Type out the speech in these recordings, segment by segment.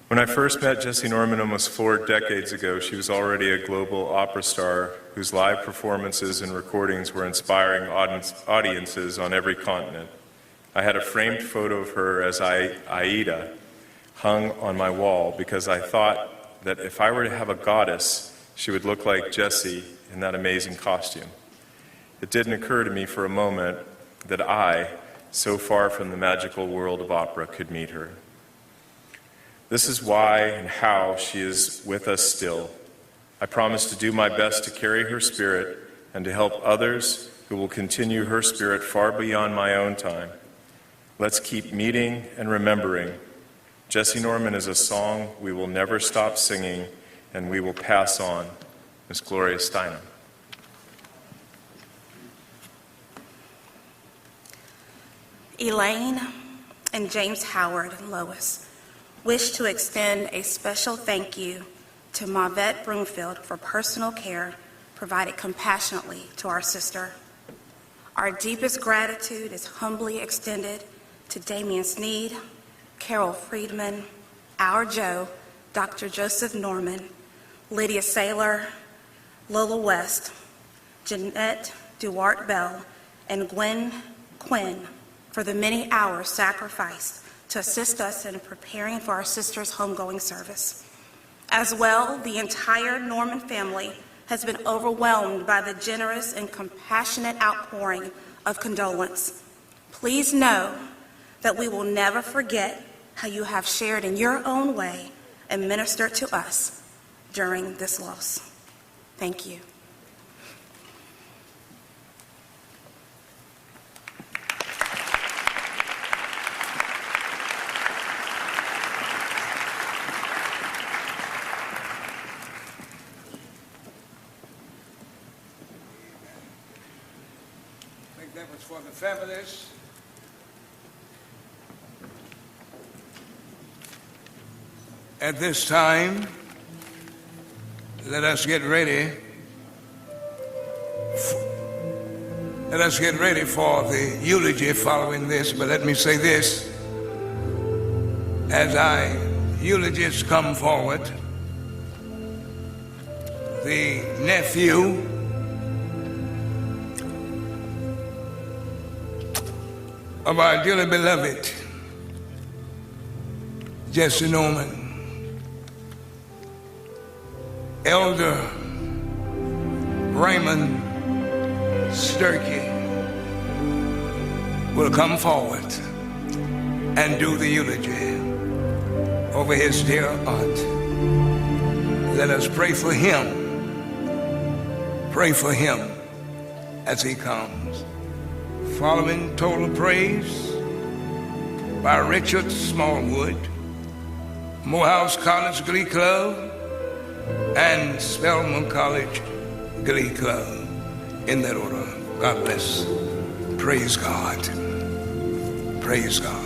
When I first met Jessie Norman almost 4 decades ago, she was already a global opera star whose live performances and recordings were inspiring audiences on every continent. I had a framed photo of her as Aida hung on my wall because I thought that if I were to have a goddess, she would look like Jessie in that amazing costume. It didn't occur to me for a moment that I, so far from the magical world of opera, could meet her. This is why and how she is with us still. I promise to do my best to carry her spirit and to help others who will continue her spirit far beyond my own time. Let's keep meeting and remembering. Jessie Norman is a song we will never stop singing, and we will pass on. Miss Gloria Steinem. Elaine and James Howard and Lois wish to extend a special thank you to Mavette Broomfield for personal care provided compassionately to our sister. Our deepest gratitude is humbly extended to Damian Sneed, Carol Friedman, our Joe, Dr. Joseph Norman, Lydia Saylor, Lola West, Jeanette Duarte Bell, and Gwen Quinn for the many hours sacrificed to assist us in preparing for our sister's homegoing service. As well, the entire Norman family has been overwhelmed by the generous and compassionate outpouring of condolence. Please know that we will never forget how you have shared in your own way and ministered to us during this loss. Thank you. That was for the families. At this time, let us get ready. Let us get ready for the eulogy following this. But let me say this: as our eulogists come forward, the nephew of our dearly beloved Jessie Norman, Elder Raymond Sturkey, will come forward and do the eulogy over his dear aunt. Let us pray for him. Pray for him as he comes. Following total praise by Richard Smallwood, Morehouse College Glee Club, and Spelman College Glee Club. In that order. God bless. Praise God. Praise God.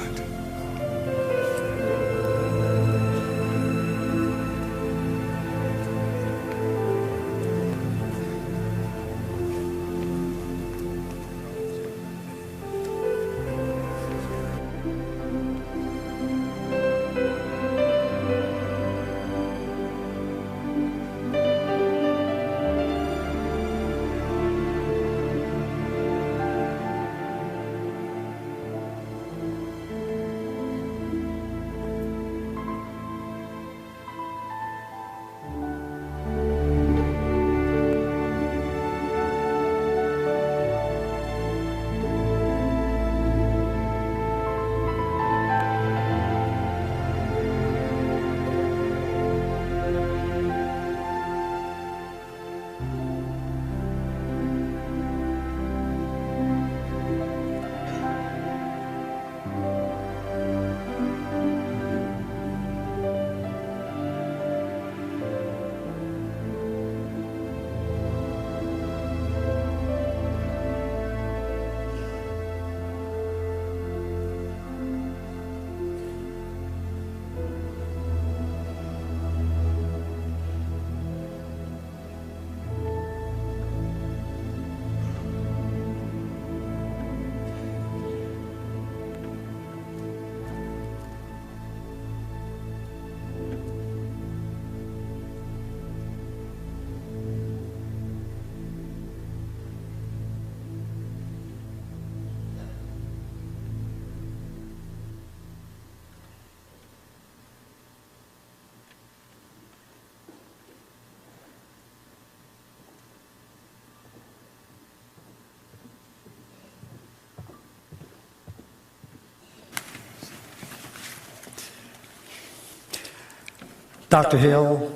Dr. Hill,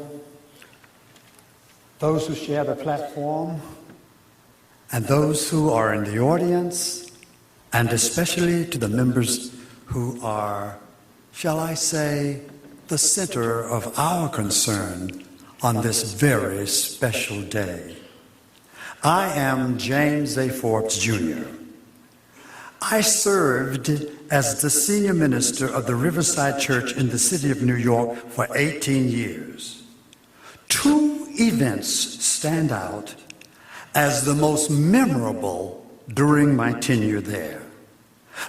those who share the platform, and those who are in the audience, and especially to the members who are, shall I say, the center of our concern on this very special day. I am James A. Forbes, Jr. I served as the senior minister of the Riverside Church in the city of New York for 18 years. Two events stand out as the most memorable during my tenure there.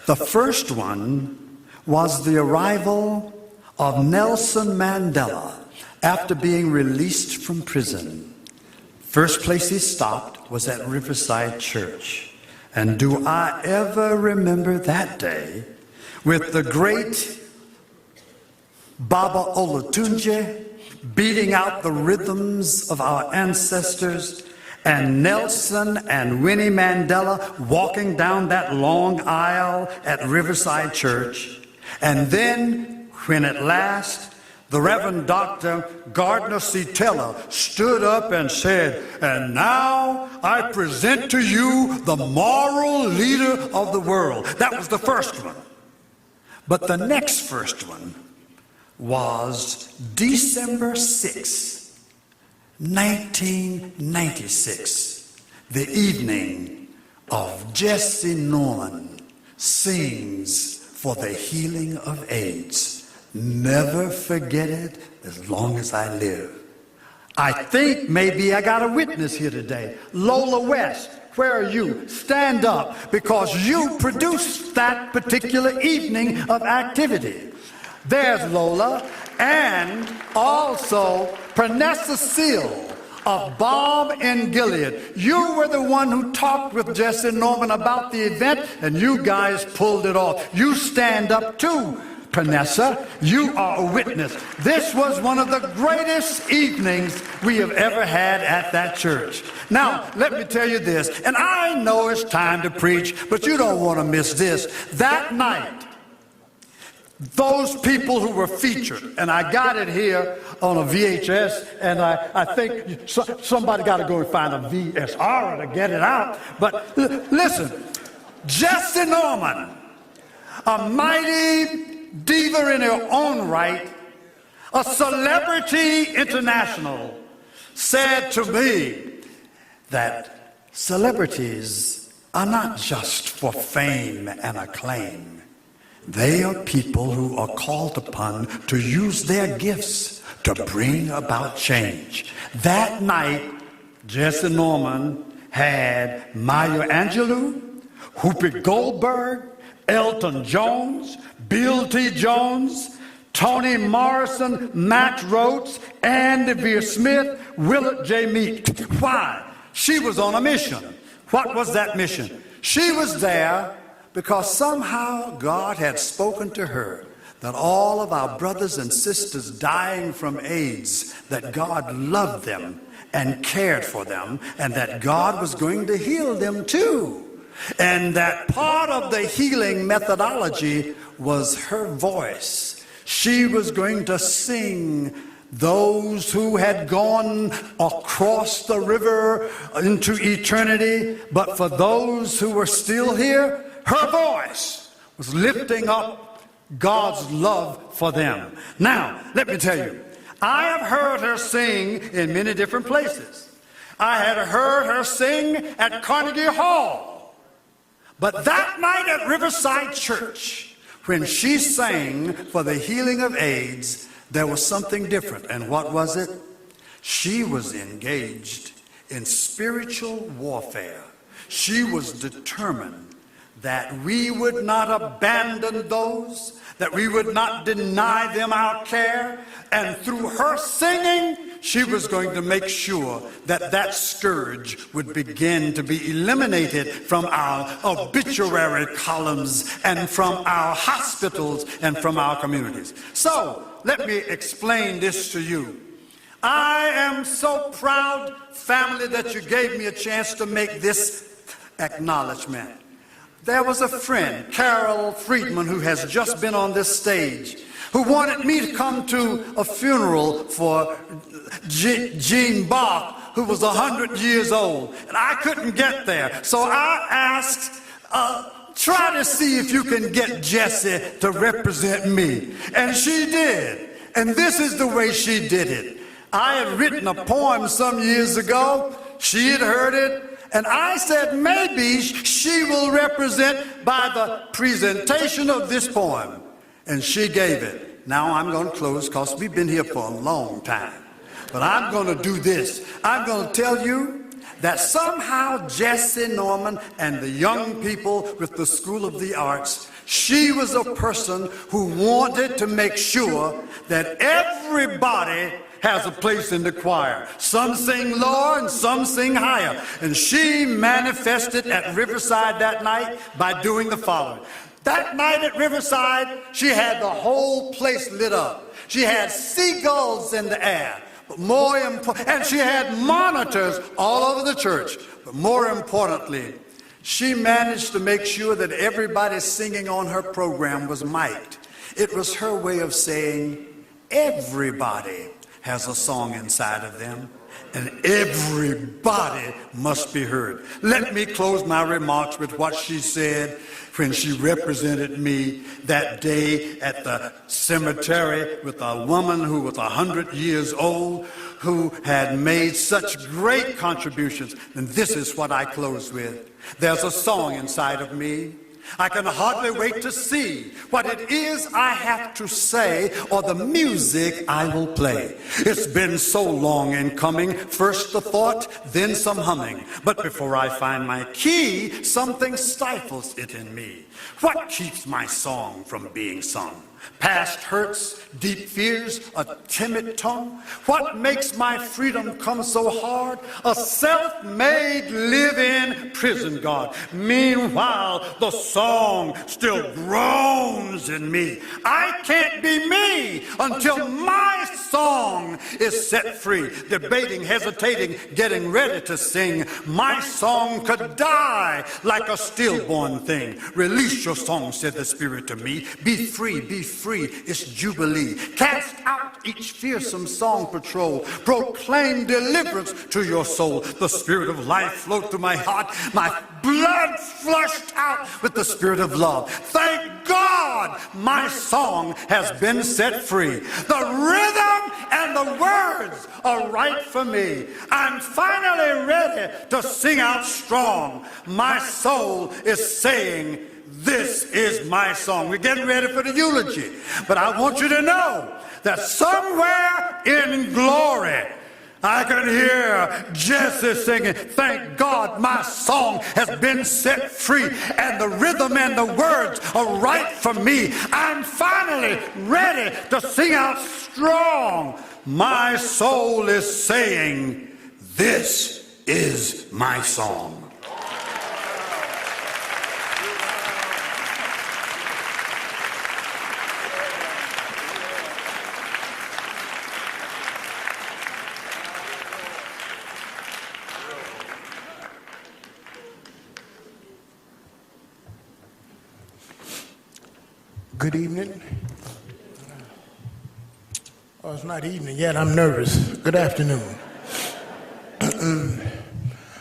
The first one was the arrival of Nelson Mandela after being released from prison. First place he stopped was at Riverside Church. And do I ever remember that day with the great Baba Olatunji beating out the rhythms of our ancestors, and Nelson and Winnie Mandela walking down that long aisle at Riverside Church. And then, when at last the Reverend Dr. Gardner C. Teller stood up and said, "And now I present to you the moral leader of the world." That was the first one. But the next first one was December 6, 1996, the evening of Jessie Norman Sings for the Healing of AIDS. Never forget it as long as I live. I think maybe I got a witness here today. Lola West, where are you? Stand up, because you produced that particular evening of activity. There's Lola, and also Pernessa Seal of Balm in Gilead. You were the one who talked with Jesse Norman about the event, and you guys pulled it off. You stand up too, Pernessa. You are a witness. This was one of the greatest evenings we have ever had at that church. Now, let me tell you this, and I know it's time to preach, but you don't want to miss this. That night, those people who were featured, and I got it here on a VHS, and I think somebody got to go and find a VSR to get it out. But listen, Jessie Norman, a mighty diva in her own right, a celebrity international, said to me that celebrities are not just for fame and acclaim. They are people who are called upon to use their gifts to bring about change. That night, Jesse Norman had Maya Angelou, Whoopi Goldberg, Elton Jones, Bill T. Jones, Toni Morrison, Matt Rhodes, Andy Veer Smith, Willard J. Meek. Why? She was on a mission. What was that mission? She was there because somehow God had spoken to her that all of our brothers and sisters dying from AIDS, that God loved them and cared for them, and that God was going to heal them too. And that part of the healing methodology was her voice. She was going to sing those who had gone across the river into eternity, but for those who were still here, her voice was lifting up God's love for them. Now, let me tell you, I have heard her sing in many different places. I had heard her sing at Carnegie Hall. But that night at Riverside Church, when she sang for the healing of AIDS, there was something different. And what was it? She was engaged in spiritual warfare. She was determined that we would not abandon those, that we would not deny them our care, and through her singing, she was going to make sure that that scourge would begin to be eliminated from our obituary columns and from our hospitals and from our communities. So, let me explain this to you. I am so proud, family, that you gave me a chance to make this acknowledgement. There was a friend, Carol Friedman, who has just been on this stage. who wanted me to come to a funeral for Jean Bach, who was 100 years old, and I couldn't get there. So I asked, try to see if you can get Jessye to represent me. And she did. And this is the way she did it. I had written a poem some years ago. She had heard it. And I said, maybe she will represent by the presentation of this poem. And she gave it. Now I'm going to close because we've been here for a long time. But I'm going to do this. I'm going to tell you that somehow Jessye Norman and the young people with the School of the Arts, she was a person who wanted to make sure that everybody has a place in the choir. Some sing lower and some sing higher. And she manifested at Riverside that night by doing the following. That night at Riverside, she had the whole place lit up. She had seagulls in the air. But more important, and she had monitors all over the church. But more importantly, she managed to make sure that everybody singing on her program was mic'd. It was her way of saying, everybody has a song inside of them, and everybody must be heard. Let me close my remarks with what she said when she represented me that day at the cemetery with a woman who was 100 years old, who had made such great contributions. And this is what I close with. There's a song inside of me. I can hardly wait to see what it is I have to say or the music I will play. It's been so long in coming, first the thought, then some humming. But before I find my key, something stifles it in me. What keeps my song from being sung? Past hurts, deep fears, a timid tongue? What makes my freedom come so hard? A self-made live-in prison guard. Meanwhile, the song still groans in me. I can't be me until my song is set free. Debating, hesitating, getting ready to sing. My song could die like a stillborn thing. Release your song, said the Spirit to me. Be free, it's Jubilee. Cast out each fearsome song patrol. Proclaim deliverance to your soul. The Spirit of life flowed through my heart. My blood flushed out with the Spirit of love. Thank God my song has been set free. The rhythm and the words are right for me. I'm finally ready to sing out strong. My soul is saying, this is my song. We're getting ready for the eulogy. But I want you to know that somewhere in glory, I can hear Jessie singing, thank God my song has been set free, and the rhythm and the words are right for me. I'm finally ready to sing out strong. My soul is saying, this is my song. Good evening. Oh, it's not evening yet. I'm nervous. Good afternoon.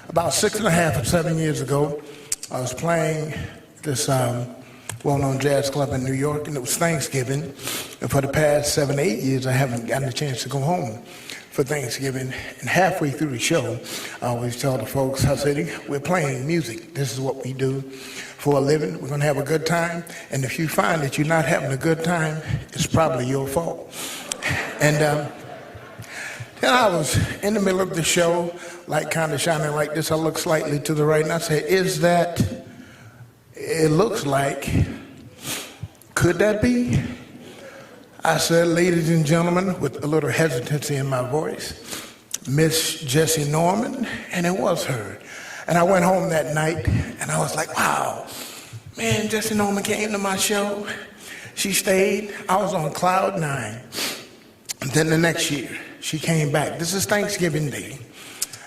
About 6.5 or 7 years ago, I was playing this well-known jazz club in New York, and it was Thanksgiving. And for the past 7 or 8 years, I haven't gotten a chance to go home for Thanksgiving. And halfway through the show, I always tell the folks, I said, we're playing music. This is what we do for a living. We're going to have a good time. And if you find that you're not having a good time, it's probably your fault. And then I was in the middle of the show, light kind of shining like this. I look slightly to the right, and I said, it looks like, could that be? I said, ladies and gentlemen, with a little hesitancy in my voice, Miss Jessye Norman, and it was her. And I went home that night, and I was like, wow, man, Jessye Norman came to my show. She stayed. I was on cloud 9. And then the next year, she came back. This is Thanksgiving Day.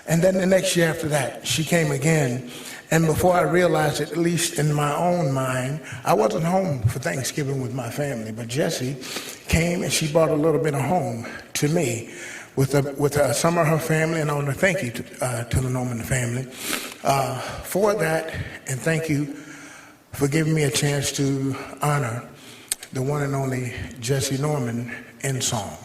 And then the next year after that, she came again. And before I realized it, at least in my own mind, I wasn't home for Thanksgiving with my family. But Jessie came and she brought a little bit of home to me with some of her family. And I want to thank you to the Norman family for that. And thank you for giving me a chance to honor the one and only Jessye Norman in song.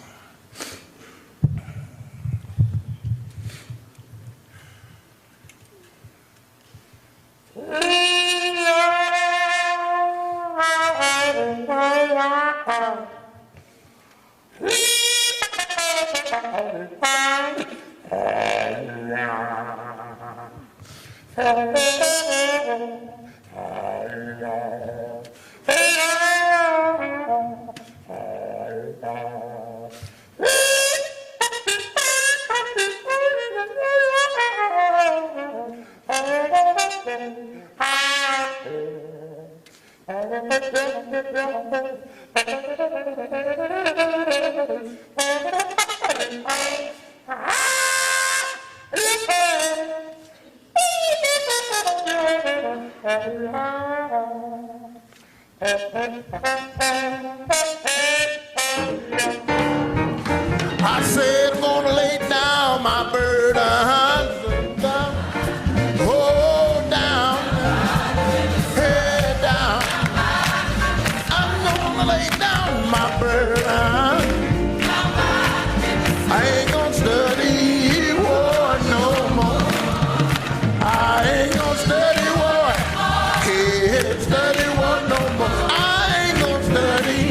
I said I'm gonna lay down my burdens, oh down, head down. I'm gonna lay down my burdens. I ain't gonna study war no more. I ain't gonna study war, study war no more. I ain't gonna study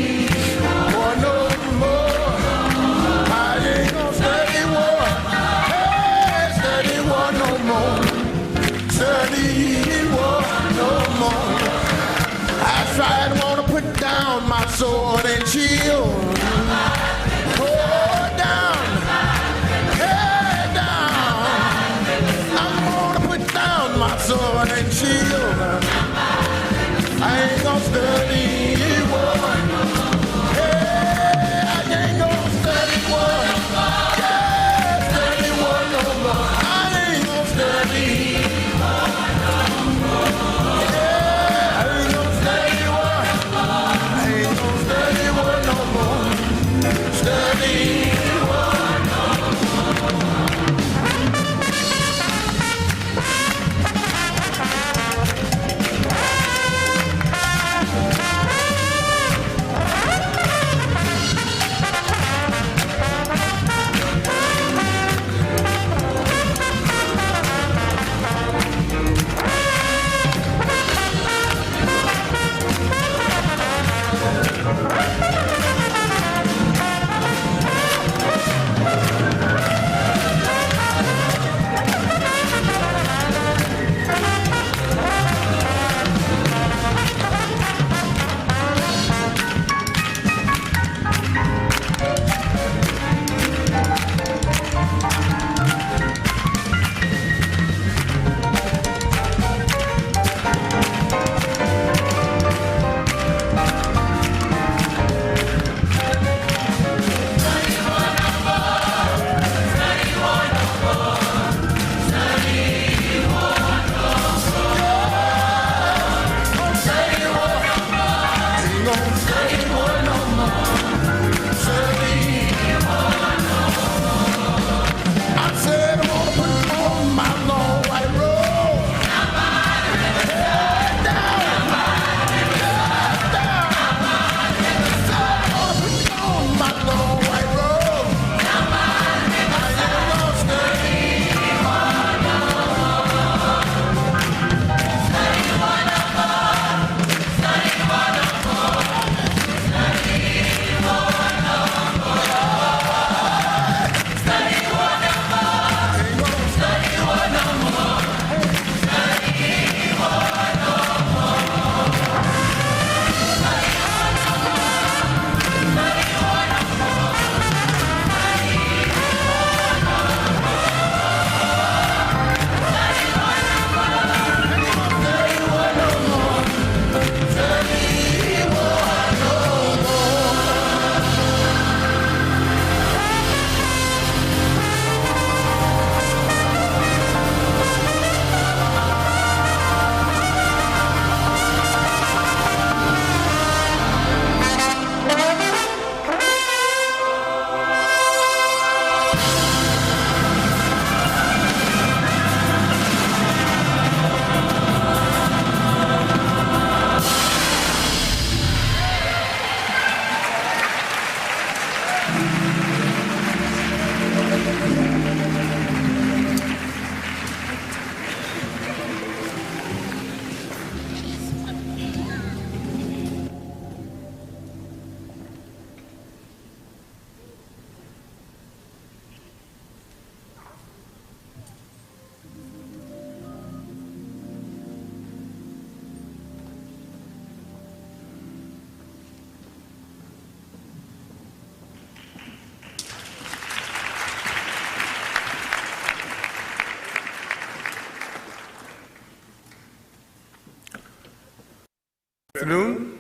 afternoon.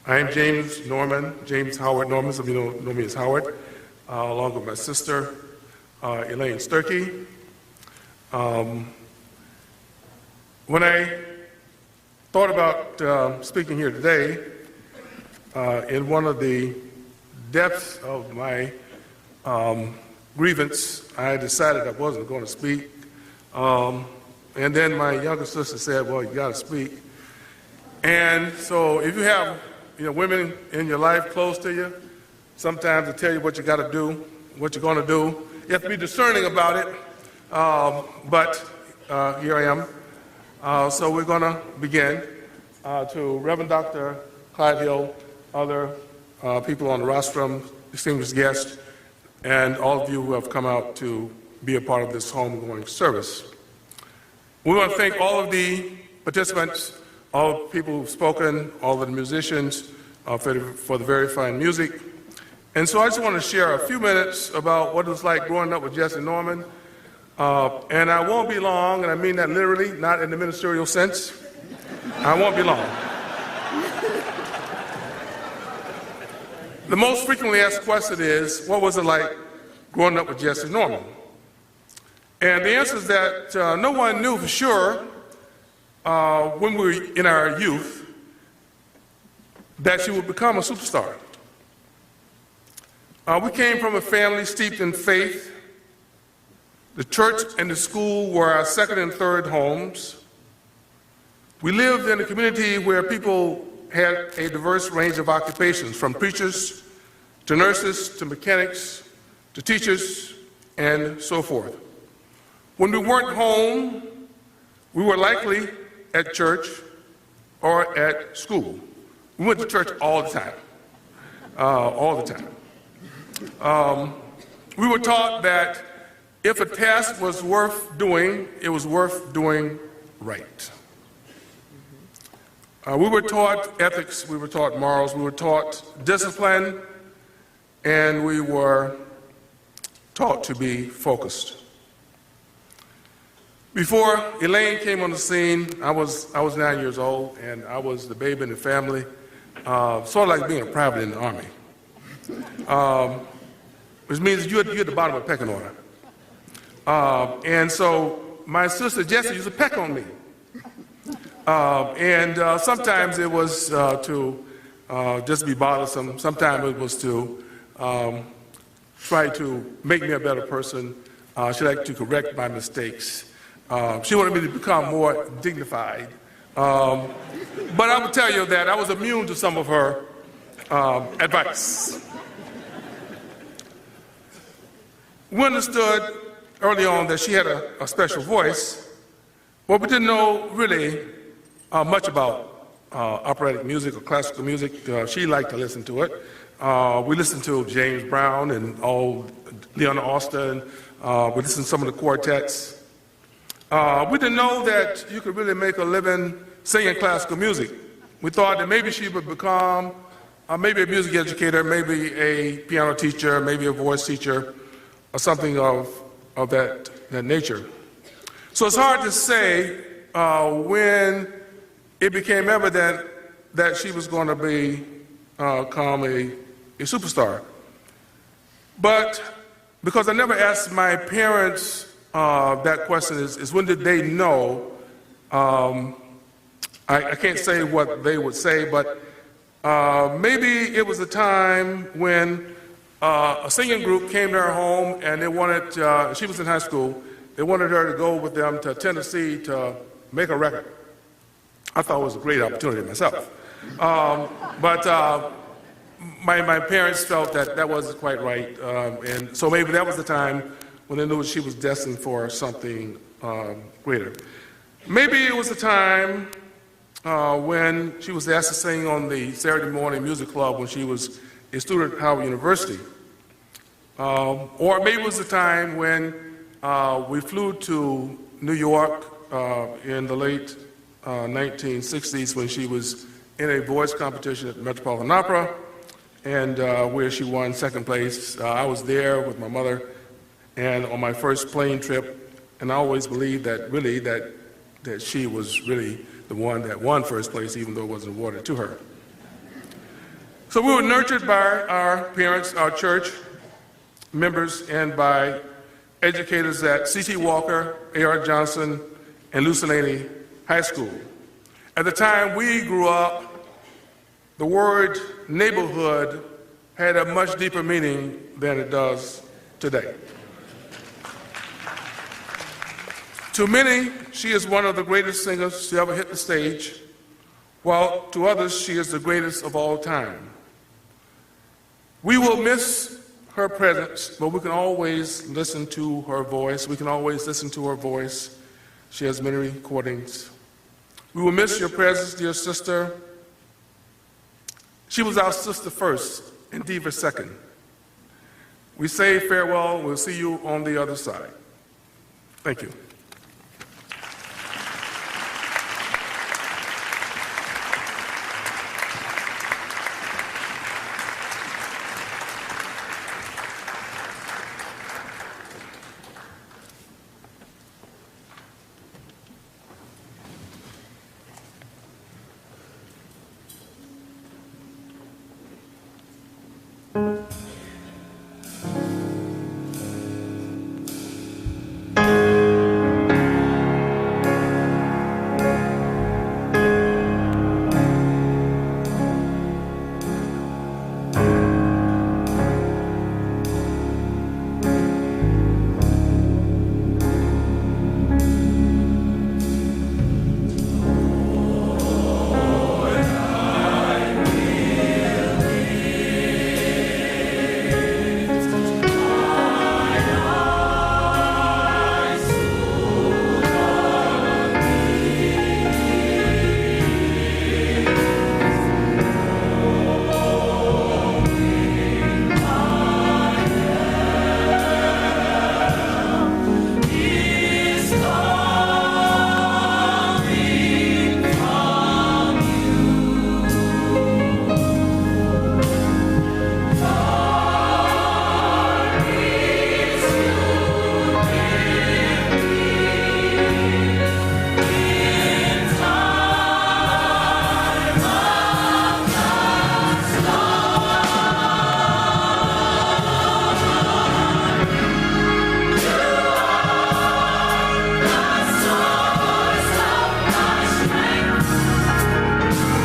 I'm James Howard Norman, some of you know me as Howard, along with my sister, Elaine Sturkey. When I thought about speaking here today, in one of the depths of my grievance, I decided I wasn't going to speak. And then my younger sister said, well, you got to speak. And so if you have women in your life close to you, sometimes they tell you what you got to do, what you're going to do. You have to be discerning about it. But here I am. So we're going to begin. To Reverend Dr. Clyde Hill, other people on the rostrum, distinguished guests, and all of you who have come out to be a part of this homegoing service. We want to thank all of the participants, all the people who've spoken, all of the musicians for the very fine music. And so I just want to share a few minutes about what it was like growing up with Jessie Norman. And I won't be long, and I mean that literally, not in the ministerial sense. I won't be long. The most frequently asked question is, what was it like growing up with Jessie Norman? And the answer is that no one knew for sure when we were in our youth that she would become a superstar. We came from a family steeped in faith. The church and the school were our second and third homes. We lived in a community where people had a diverse range of occupations, from preachers to nurses to mechanics to teachers and so forth. When we weren't home, we were likely at church or at school. We went to church all the time, all the time. We were taught that if a task was worth doing, it was worth doing right. We were taught ethics, we were taught morals, we were taught discipline, and we were taught to be focused. Before Elaine came on the scene, I was 9 years old, and I was the baby in the family, sort of like being a private in the Army, which means you're at the bottom of the pecking order. And so my sister Jessie used to peck on me. And sometimes it was to just be bothersome. Sometimes it was to try to make me a better person. She liked to correct my mistakes. She wanted me to become more dignified. But I would tell you that I was immune to some of her advice. We understood early on that she had a special voice, but we didn't know really much about operatic music or classical music. She liked to listen to it. We listened to James Brown and Leon Austin. We listened to some of the quartets. We didn't know that you could really make a living singing classical music. We thought that maybe she would become maybe a music educator, maybe a piano teacher, maybe a voice teacher, or something of that nature. So it's hard to say when it became evident that she was going to become a superstar. But because I never asked my parents that question, is when did they know? I can't say what they would say, but maybe it was a time when a singing group came to her home and they wanted, she was in high school, they wanted her to go with them to Tennessee to make a record. I thought it was a great opportunity myself. But my parents felt that wasn't quite right. And so maybe that was the time when they knew she was destined for something greater. Maybe it was the time when she was asked to sing on the Saturday morning music club when she was a student at Howard University. Or maybe it was the time when we flew to New York in the late 1960s when she was in a voice competition at the Metropolitan Opera, and where she won second place. I was there with my mother, and on my first plane trip, and I always believed that really that she was really the one that won first place, even though it wasn't awarded to her. So we were nurtured by our parents, our church members, and by educators at C.T. Walker, A.R. Johnson, and Lucilaney High School. At the time we grew up, the word neighborhood had a much deeper meaning than it does today. To many, she is one of the greatest singers to ever hit the stage, while to others, she is the greatest of all time. We will miss her presence, but we can always listen to her voice. We can always listen to her voice. She has many recordings. We will miss your presence, dear sister. She was our sister first and diva second. We say farewell. We'll see you on the other side. Thank you.